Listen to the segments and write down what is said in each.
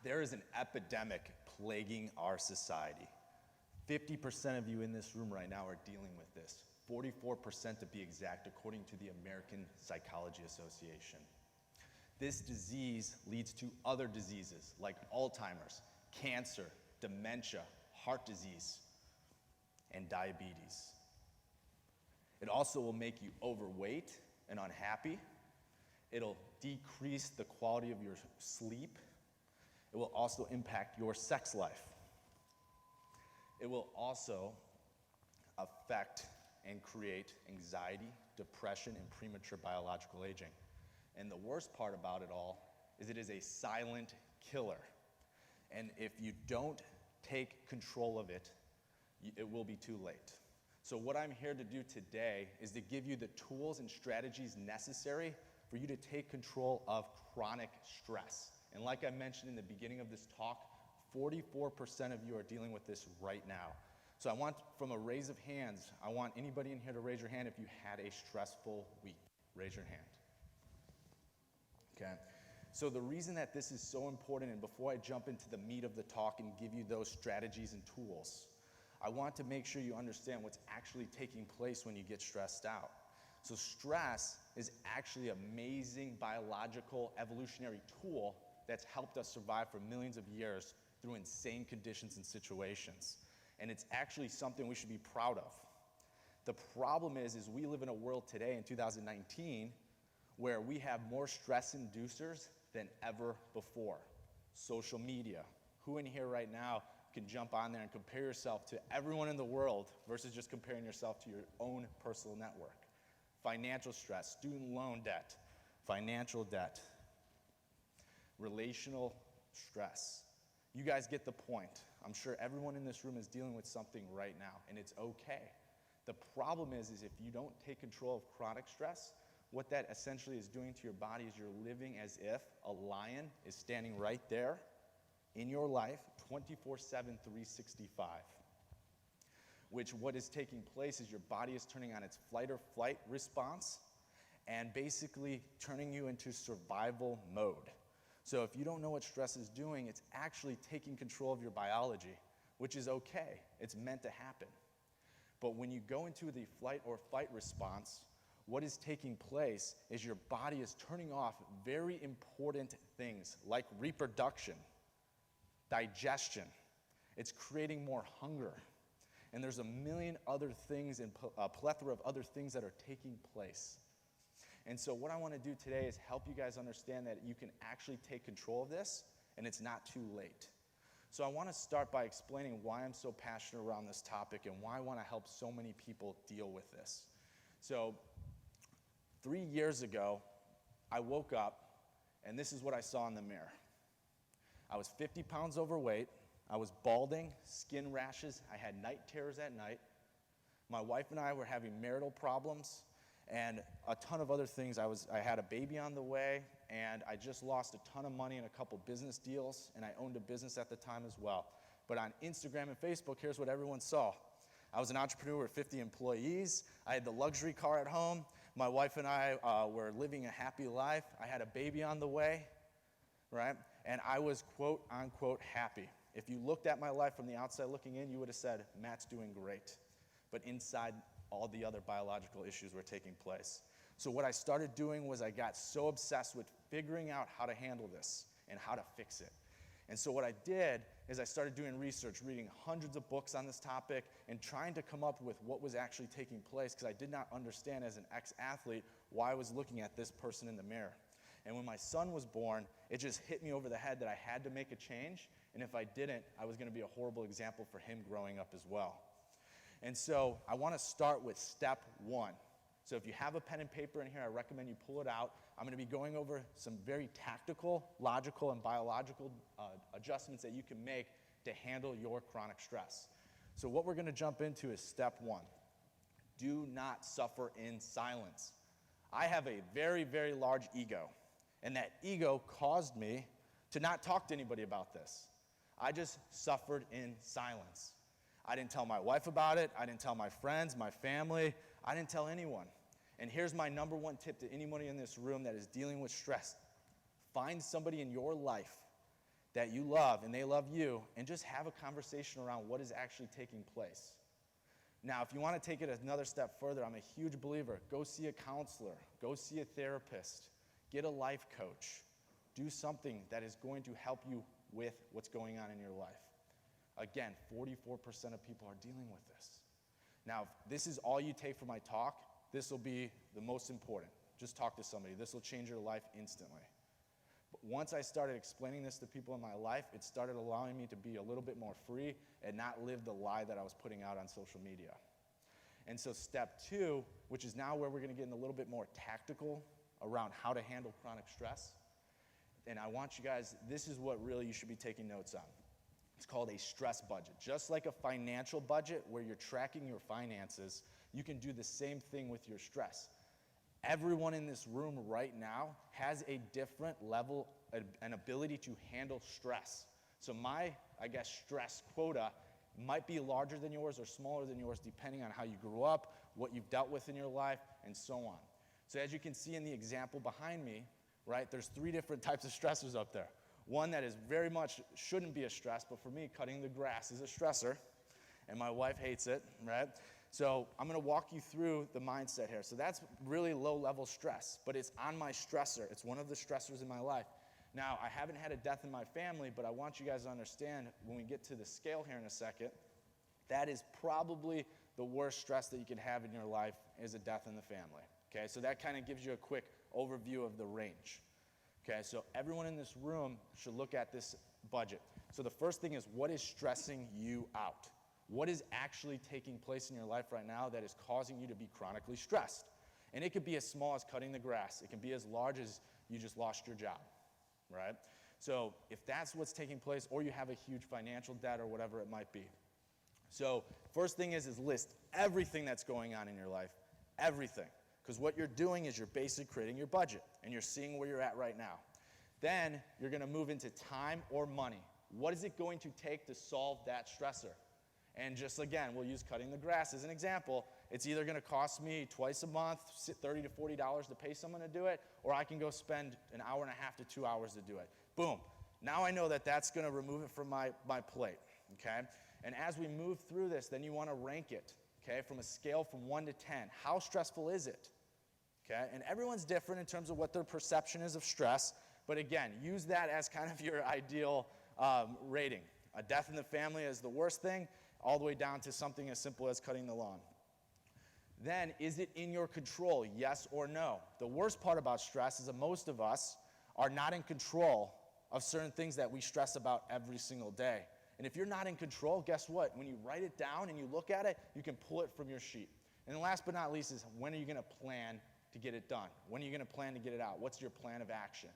There is an epidemic plaguing our society. 50% of you in this room right now are dealing with this. 44% to be exact, according to the American Psychology Association. This disease leads to other diseases like Alzheimer's, cancer, dementia, heart disease, and diabetes. It also will make you overweight and unhappy. It'll decrease the quality of your sleep. It will also impact your sex life. It will also affect and create anxiety, depression, and premature biological aging. And the worst part about it all is it is a silent killer. And if you don't take control of it, it will be too late. So what I'm here to do today is to give you the tools and strategies necessary for you to take control of chronic stress. And like I mentioned in the beginning of this talk, 44% of you are dealing with this right now. So I want, from a raise of hands, I want anybody in here to raise your hand if you had a stressful week. Raise your hand. Okay. So the reason that this is so important, and before I jump into the meat of the talk and give you those strategies and tools, I want to make sure you understand what's actually taking place when you get stressed out. So stress is actually an amazing biological evolutionary tool that's helped us survive for millions of years through insane conditions and situations. And it's actually something we should be proud of. The problem is we live in a world today in 2019 where we have more stress inducers than ever before. Social media. Who in here right now can jump on there and compare yourself to everyone in the world versus just comparing yourself to your own personal network? Financial stress, student loan debt, financial debt, relational stress. You guys get the point. I'm sure everyone in this room is dealing with something right now, and it's okay. The problem is if you don't take control of chronic stress, what that essentially is doing to your body is you're living as if a lion is standing right there in your life 24/7, 365. Which what is taking place is your body is turning on its fight or flight response and basically turning you into survival mode. So if you don't know what stress is doing, it's actually taking control of your biology, which is okay. It's meant to happen. But when you go into the flight or fight response, what is taking place is your body is turning off very important things like reproduction, digestion. It's creating more hunger. And there's a million other things and a plethora of other things that are taking place. And so what I want to do today is help you guys understand that you can actually take control of this, and it's not too late. So I want to start by explaining why I'm so passionate around this topic and why I want to help so many people deal with this. So 3 years ago, I woke up, and this is what I saw in the mirror. I was 50 pounds overweight. I was balding, skin rashes. I had night terrors at night. My wife and I were having marital problems and a ton of other things. I had a baby on the way, and I just lost a ton of money in a couple business deals, and I owned a business at the time as well. But on Instagram and Facebook, here's what everyone saw. I was an entrepreneur with 50 employees. I had the luxury car at home. My wife and I were living a happy life. I had a baby on the way, right? And I was quote unquote happy. If you looked at my life from the outside looking in, you would have said, Matt's doing great. But inside, all the other biological issues were taking place. So what I started doing was I got so obsessed with figuring out how to handle this and how to fix it. And so what I did is I started doing research, reading hundreds of books on this topic and trying to come up with what was actually taking place because I did not understand as an ex-athlete why I was looking at this person in the mirror. And when my son was born, it just hit me over the head that I had to make a change. And if I didn't, I was going to be a horrible example for him growing up as well. And so I want to start with step one. So if you have a pen and paper in here, I recommend you pull it out. I'm going to be going over some very tactical, logical, and biological adjustments that you can make to handle your chronic stress. So what we're going to jump into is step one. Do not suffer in silence. I have a very, very large ego, and that ego caused me to not talk to anybody about this. I just suffered in silence. I didn't tell my wife about it. I didn't tell my friends, my family. I didn't tell anyone. And here's my number one tip to anybody in this room that is dealing with stress. Find somebody in your life that you love and they love you, and just have a conversation around what is actually taking place. Now, if you want to take it another step further, I'm a huge believer. Go see a counselor. Go see a therapist. Get a life coach. Do something that is going to help you with what's going on in your life. Again, 44% of people are dealing with this. Now, if this is all you take from my talk, this will be the most important. Just talk to somebody. This will change your life instantly. But once I started explaining this to people in my life, it started allowing me to be a little bit more free and not live the lie that I was putting out on social media. And so step 2, which is now where we're going to get in a little bit more tactical around how to handle chronic stress. And I want you guys, this is what really you should be taking notes on. It's called a stress budget. Just like a financial budget where you're tracking your finances, you can do the same thing with your stress. Everyone in this room right now has a different level, an ability to handle stress. So my, stress quota might be larger than yours or smaller than yours depending on how you grew up, what you've dealt with in your life, and so on. So as you can see in the example behind me, right, there's 3 different types of stressors up there. One that is very much shouldn't be a stress, but for me, cutting the grass is a stressor, and my wife hates it, right? So I'm going to walk you through the mindset here. So that's really low-level stress, but it's on my stressor. It's one of the stressors in my life. Now, I haven't had a death in my family, but I want you guys to understand when we get to the scale here in a second, that is probably the worst stress that you can have in your life is a death in the family. Okay, so that kind of gives you a quick overview of the range. Okay, so everyone in this room should look at this budget. So the first thing is, what is stressing you out? What is actually taking place in your life right now that is causing you to be chronically stressed? And it could be as small as cutting the grass. It can be as large as you just lost your job, right? So if that's what's taking place, or you have a huge financial debt or whatever it might be. So first thing is list everything that's going on in your life, everything. Because what you're doing is you're basically creating your budget, and you're seeing where you're at right now. Then you're going to move into time or money. What is it going to take to solve that stressor? And just again, we'll use cutting the grass as an example. It's either going to cost me twice a month, $30 to $40 to pay someone to do it, or I can go spend an hour and a half to 2 hours to do it. Boom. Now I know that that's going to remove it from my plate, okay? And as we move through this, then you want to rank it, okay, from a scale from 1 to 10. How stressful is it? Okay? And everyone's different in terms of what their perception is of stress, but again, use that as kind of your ideal rating. A death in the family is the worst thing, all the way down to something as simple as cutting the lawn. Then, is it in your control, yes or no? The worst part about stress is that most of us are not in control of certain things that we stress about every single day. And if you're not in control, guess what? When you write it down and you look at it, you can pull it from your sheet. And then last but not least is, when are you going to plan to get it done? When are you going to plan to get it out? What's your plan of action?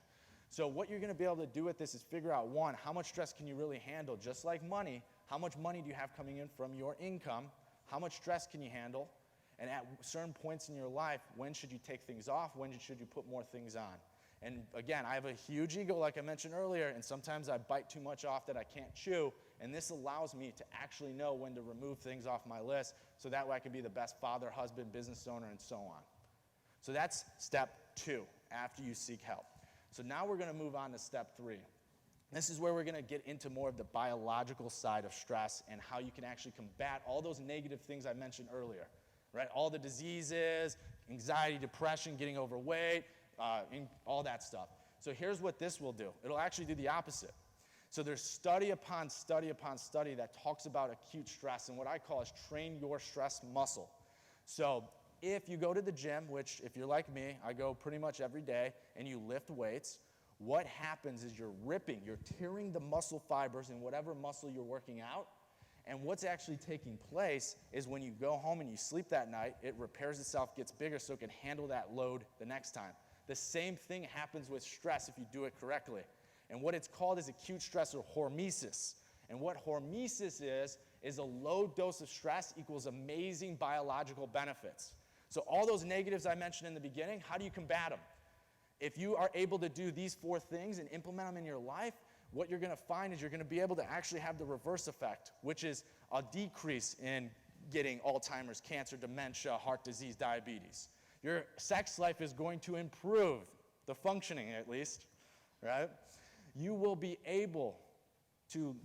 So what you're going to be able to do with this is figure out, 1, how much stress can you really handle? Just like money, how much money do you have coming in from your income? How much stress can you handle? And at certain points in your life, when should you take things off? When should you put more things on? And again, I have a huge ego, like I mentioned earlier, and sometimes I bite too much off that I can't chew, and this allows me to actually know when to remove things off my list, so that way I can be the best father, husband, business owner, and so on. So that's step 2, after you seek help. So now we're going to move on to step 3. This is where we're going to get into more of the biological side of stress and how you can actually combat all those negative things I mentioned earlier, right? All the diseases, anxiety, depression, getting overweight, all that stuff. So here's what this will do. It'll actually do the opposite. So there's study upon study upon study that talks about acute stress, and what I call is train your stress muscle. So if you go to the gym, which if you're like me, I go pretty much every day, and you lift weights, what happens is you're tearing the muscle fibers in whatever muscle you're working out, and what's actually taking place is when you go home and you sleep that night, it repairs itself, gets bigger so it can handle that load the next time. The same thing happens with stress if you do it correctly. And what it's called is acute stress, or hormesis. And what hormesis is a low dose of stress equals amazing biological benefits. So all those negatives I mentioned in the beginning, how do you combat them? If you are able to do these 4 things and implement them in your life, what you're going to find is you're going to be able to actually have the reverse effect, which is a decrease in getting Alzheimer's, cancer, dementia, heart disease, diabetes. Your sex life is going to improve, the functioning at least, right? you will be able to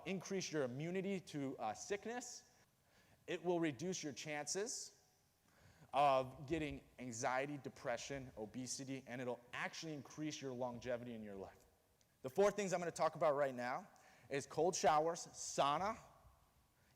increase your immunity to sickness. It will reduce your chances of getting anxiety, depression, obesity, and it'll actually increase your longevity in your life. The 4 things I'm going to talk about right now is cold showers, sauna,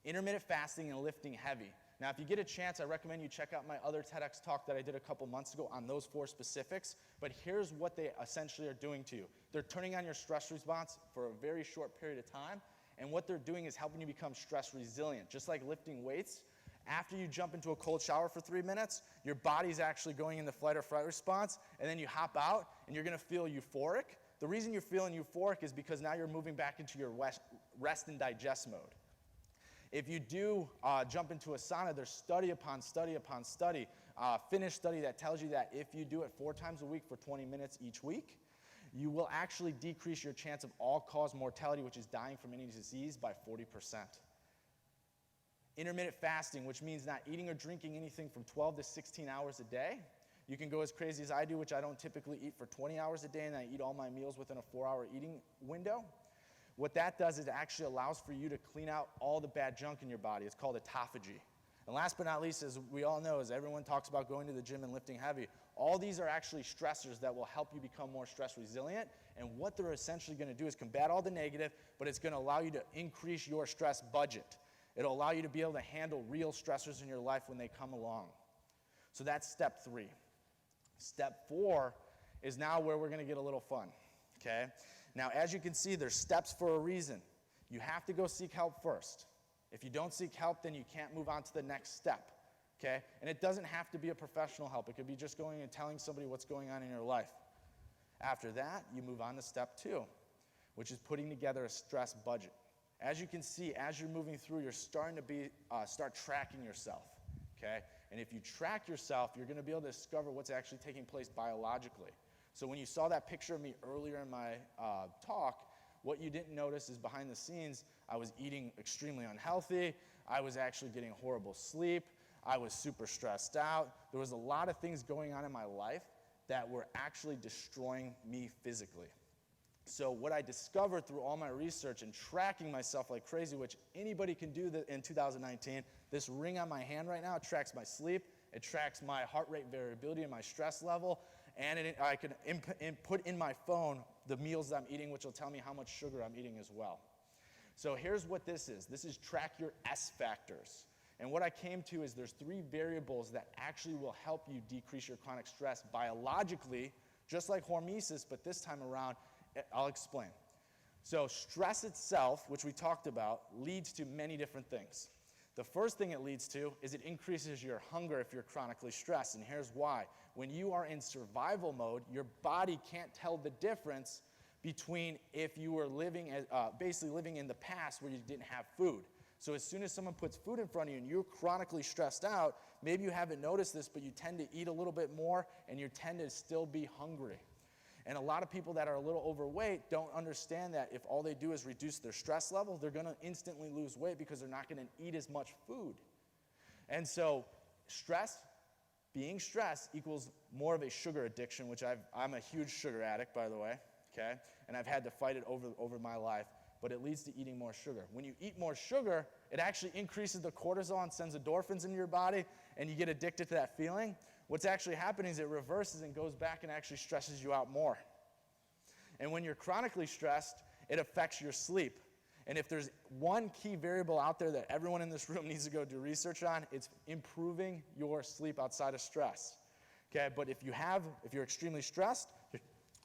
intermittent fasting, and lifting heavy. Now, if you get a chance, I recommend you check out my other TEDx talk that I did a couple months ago on those 4 specifics. But here's what they essentially are doing to you. They're turning on your stress response for a very short period of time. And what they're doing is helping you become stress resilient. Just like lifting weights, after you jump into a cold shower for 3 minutes, your body's actually going in the fight or flight response. And then you hop out, and you're going to feel euphoric. The reason you're feeling euphoric is because now you're moving back into your rest and digest mode. If you do jump into a sauna, there's study upon study upon study, finished study that tells you that if you do it 4 times a week for 20 minutes each week, you will actually decrease your chance of all-cause mortality, which is dying from any disease, by 40%. Intermittent fasting, which means not eating or drinking anything from 12 to 16 hours a day. You can go as crazy as I do, which I don't typically eat for 20 hours a day, and I eat all my meals within a 4-hour eating window. What that does is it actually allows for you to clean out all the bad junk in your body. It's called autophagy. And last but not least, as we all know, as everyone talks about going to the gym and lifting heavy, all these are actually stressors that will help you become more stress resilient. And what they're essentially going to do is combat all the negative, but it's going to allow you to increase your stress budget. It'll allow you to be able to handle real stressors in your life when they come along. So that's step 3. Step 4 is now where we're going to get a little fun, okay? Now, as you can see, there's steps for a reason. You have to go seek help first. If you don't seek help, then you can't move on to the next step, okay? And it doesn't have to be a professional help. It could be just going and telling somebody what's going on in your life. After that, you move on to step 2, which is putting together a stress budget. As you can see, as you're moving through, you're starting to start tracking yourself, okay? And if you track yourself, you're going to be able to discover what's actually taking place biologically. So when you saw that picture of me earlier in my talk, what you didn't notice is behind the scenes, I was eating extremely unhealthy. I was actually getting horrible sleep. I was super stressed out. There was a lot of things going on in my life that were actually destroying me physically. So what I discovered through all my research and tracking myself like crazy, which anybody can do in 2019, this ring on my hand right now, it tracks my sleep, it tracks my heart rate variability and my stress level, and I can put in my phone the meals that I'm eating, which will tell me how much sugar I'm eating as well. So here's what this is. This is track your S factors. And what I came to is there's 3 variables that actually will help you decrease your chronic stress biologically, just like hormesis, but this time around, I'll explain. So stress itself, which we talked about, leads to many different things. The first thing it leads to is it increases your hunger if you're chronically stressed, and here's why. When you are in survival mode, your body can't tell the difference between if you were basically living in the past where you didn't have food. So as soon as someone puts food in front of you and you're chronically stressed out, maybe you haven't noticed this, but you tend to eat a little bit more and you tend to still be hungry. And a lot of people that are a little overweight don't understand that if all they do is reduce their stress level, they're going to instantly lose weight because they're not going to eat as much food. And so being stressed equals more of a sugar addiction, which I'm a huge sugar addict, by the way, okay? And I've had to fight it over my life, but it leads to eating more sugar. When you eat more sugar, it actually increases the cortisol and sends endorphins into your body, and you get addicted to that feeling. What's actually happening is it reverses and goes back and actually stresses you out more. And when you're chronically stressed, it affects your sleep. And if there's one key variable out there that everyone in this room needs to go do research on, it's improving your sleep outside of stress. Okay, but if you're extremely stressed,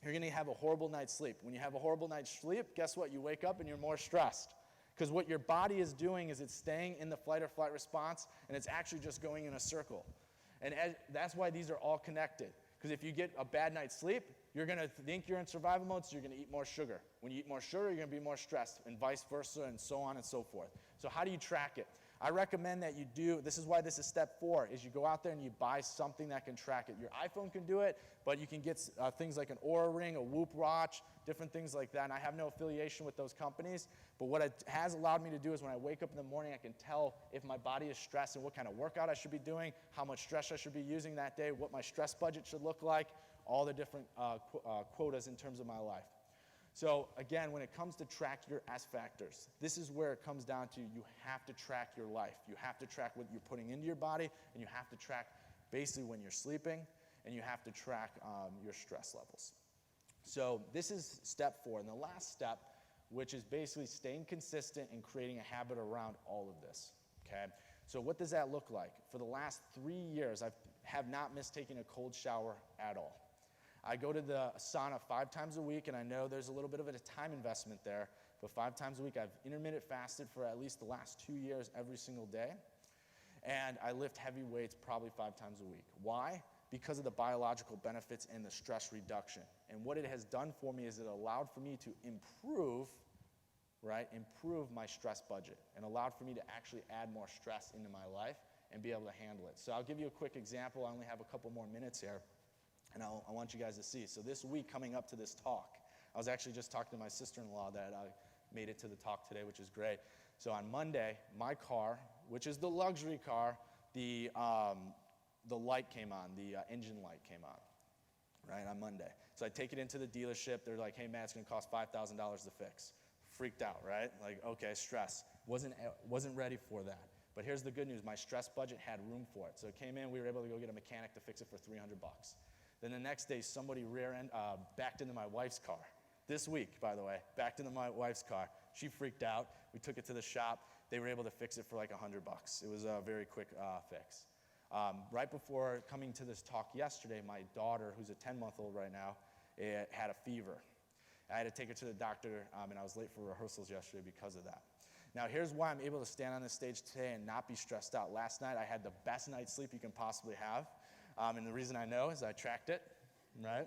you're going to have a horrible night's sleep. When you have a horrible night's sleep, guess what? You wake up and you're more stressed. Because what your body is doing is it's staying in the fight or flight response, and it's actually just going in a circle. And that's why these are all connected. Because if you get a bad night's sleep, you're going to think you're in survival mode, so you're going to eat more sugar. When you eat more sugar, you're going to be more stressed, and vice versa, and so on and so forth. So how do you track it? I recommend that you do, this is why this is step 4, is you go out there and you buy something that can track it. Your iPhone can do it, but you can get things like an Oura Ring, a Whoop watch, different things like that. And I have no affiliation with those companies, but what it has allowed me to do is when I wake up in the morning, I can tell if my body is stressed and what kind of workout I should be doing, how much stress I should be using that day, what my stress budget should look like, all the different quotas in terms of my life. So again, when it comes to track your S factors, this is where it comes down to you have to track your life. You have to track what you're putting into your body, and you have to track basically when you're sleeping, and you have to track your stress levels. So this is step 4. And the last step, which is basically staying consistent and creating a habit around all of this, okay? So what does that look like? For the last 3 years, I have not missed taking a cold shower at all. I go to the sauna 5 times a week, and I know there's a little bit of a time investment there, but 5 times a week I've intermittent fasted for at least the last 2 years every single day, and I lift heavy weights probably 5 times a week. Why? Because of the biological benefits and the stress reduction. And what it has done for me is it allowed for me to improve my stress budget, and allowed for me to actually add more stress into my life and be able to handle it. So I'll give you a quick example. I only have a couple more minutes here. And I want you guys to see. So this week coming up to this talk, I was actually just talking to my sister-in-law that made it to the talk today, which is great. So on Monday, my car, which is the luxury car, the light came on, the engine light came on, right, on Monday. So I take it into the dealership. They're like, hey, man, it's going to cost $5,000 to fix. Freaked out, right? Like, okay, stress. Wasn't ready for that. But here's the good news. My stress budget had room for it. So it came in. We were able to go get a mechanic to fix it for $300. Then the next day, somebody backed into my wife's car. This week, by the way, backed into my wife's car. She freaked out. We took it to the shop. They were able to fix it for like $100. It was a very quick fix. Right before coming to this talk yesterday, my daughter, who's a 10-month-old right now, had a fever. I had to take her to the doctor, and I was late for rehearsals yesterday because of that. Now, here's why I'm able to stand on this stage today and not be stressed out. Last night, I had the best night's sleep you can possibly have. And the reason I know is I tracked it, right?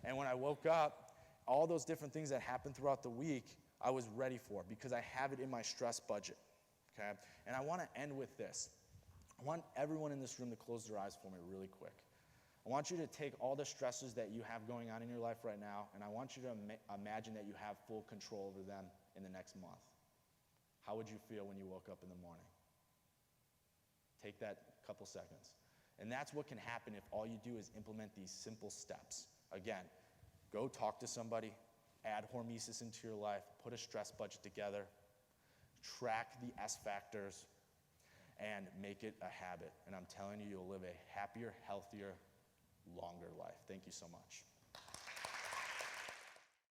And when I woke up, all those different things that happened throughout the week, I was ready for because I have it in my stress budget, okay? And I want to end with this. I want everyone in this room to close their eyes for me really quick. I want you to take all the stresses that you have going on in your life right now, and I want you to imagine that you have full control over them in the next month. How would you feel when you woke up in the morning? Take that couple seconds. And that's what can happen if all you do is implement these simple steps. Again, go talk to somebody, add hormesis into your life, put a stress budget together, track the S factors, and make it a habit. And I'm telling you, you'll live a happier, healthier, longer life. Thank you so much.